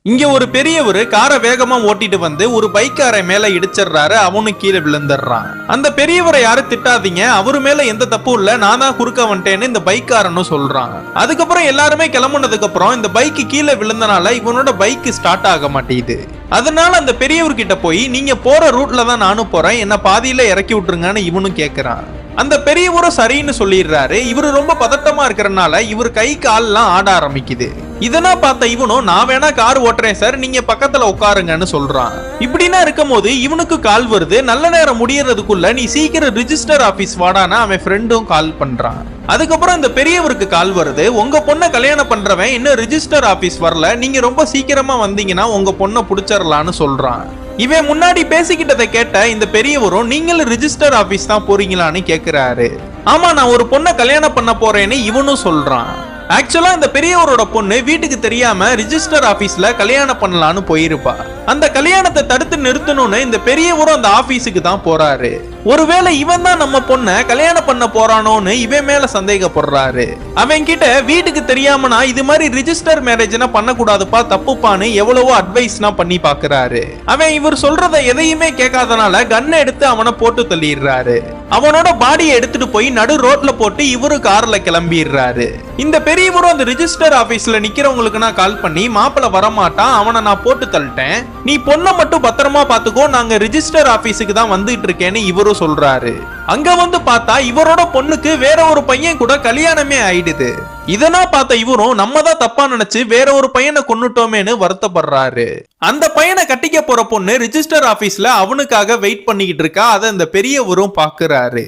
இங்க ஒரு பெரியவர் காரை வேகமா ஓட்டிட்டு வந்து ஒரு பைக்காரை மேல இடிச்சிடுறாரு. அவனு கீழே விழுந்துடுறான். அந்த பெரியவரை யாரும் திட்டாதீங்க, அவரு மேல எந்த தப்பும் இல்ல, நான் தான் குறுக்க வந்துட்டேன்னு இந்த பைக்காரனும் சொல்றான். அதுக்கப்புறம் எல்லாருமே கிளம்புனதுக்கு அப்புறம் இந்த பைக்கு கீழே விழுந்தனால இவனோட பைக் ஸ்டார்ட் ஆக மாட்டேங்குது. அதனால அந்த பெரியவர்கிட்ட போய் நீங்க போற ரூட்ல தான் நானும் போறேன், என்ன பாதியில இறக்கி விட்டுருங்கன்னு இவனும் கேக்குறான். அந்த பெரியவரும் சரின்னு சொல்லிடுறாரு. இவரு ரொம்ப பதட்டமா இருக்கிறனால இவர் கை கால்லாம் ஆட ஆரம்பிக்குது. இதனா பார்த்த இவனும் நான் வேணா கார் ஓட்டுறேன் சார், நீங்க பக்கத்துல உட்காருங்கன்னு சொல்றான். இப்படின்னா இருக்கும் போது இவனுக்கு கால் வருது. நல்ல நேரம் முடியறதுக்குள்ள நீ சீக்கிரம் ரிஜிஸ்டர் ஆபீஸ் வாடானா அவன் ஃப்ரெண்டும் கால் பண்றான். அதுக்கப்புறம் இந்த பெரியவருக்கு கால் வருது. உங்க பொண்ணை கல்யாணம் பண்றவன் இன்னும் ரிஜிஸ்டர் ஆபீஸ் வரல, நீங்க ரொம்ப சீக்கிரமா வந்தீங்கன்னா உங்க பொண்ணை புடிச்சிடலான்னு சொல்றான். இவன் முன்னாடி பேசிக்கிட்டதை கேட்ட இந்த பெரியவரும் நீங்களும் ரிஜிஸ்டர் ஆபீஸ் தான் போறீங்களான்னு கேக்குறாரு. ஆமா, நான் ஒரு பொண்ணை கல்யாணம் பண்ண போறேன்னு இவனும் சொல்றான். ஆக்சுவலா இந்த பெரியவரோட பொண்ணு வீட்டுக்கு தெரியாம ரிஜிஸ்டர் ஆபீஸ்ல கல்யாணம் பண்ணலான்னு போயிருப்பா. அந்த கல்யாணத்தை தடுத்து நிறுத்தணும்னு இந்த பெரியவரும் அந்த ஆபீஸுக்கு தான் போறாரு. ஒருவேளை இவன் தான் நம்ம பொண்ண கல்யாணம் பண்ண போறானோன்னு இவன் மேல சந்தேகப்படுறாரு. அவன் கிட்ட வீட்டுக்கு தெரியாமனா இது மாதிரி ரிஜிஸ்டர் மேரேஜ்னா பண்ணக்கூடாதுப்பா, தப்புப்பான்னு எவ்வளவோ அட்வைஸ்னா பண்ணி பாக்குறாரு. அவன் இவர் சொல்றத எதையுமே கேட்காதனால கன்னை எடுத்து அவனை போட்டு தள்ளிடுறாரு. அவனோட பாடியை எடுத்துட்டு போய் நடு ரோட்ல போட்டு இவரு கார்ல கிளம்பிடுறாரு. இந்த பெரியவரும் அந்த ரிஜிஸ்டர் ஆபீஸ்ல நிக்கிறவங்களுக்கு நான் கால் பண்ணி மாப்பிள்ள வரமாட்டான், அவனை நான் போட்டு தள்ளிட்டேன், நீ பொண்ணை மட்டும் பத்திரமா பாத்துக்கோ, நாங்க ரிஜிஸ்டர் ஆபீஸுக்கு தான் வந்துட்டு இருக்கேன்னு இவரும் சொல்றாரு. அங்க வந்து பார்த்தா இவரோட பொண்ணுக்கு வேற ஒரு பையன் கூட கல்யாணமே ஆயிடுது. இதனா பார்த்த இவரும் நம்ம தான் தப்பா நினைச்சு வேற ஒரு பையனை கொன்னுட்டோமேன்னு வருத்தப்படுறாரு. அந்த பையனை கட்டிக்க போற பொண்ணு ரிஜிஸ்டர் ஆபீஸ்ல அவனுக்காக வெயிட் பண்ணிக்கிட்டு இருக்கா. அதை அந்த பெரியவரும் பாக்குறாரு.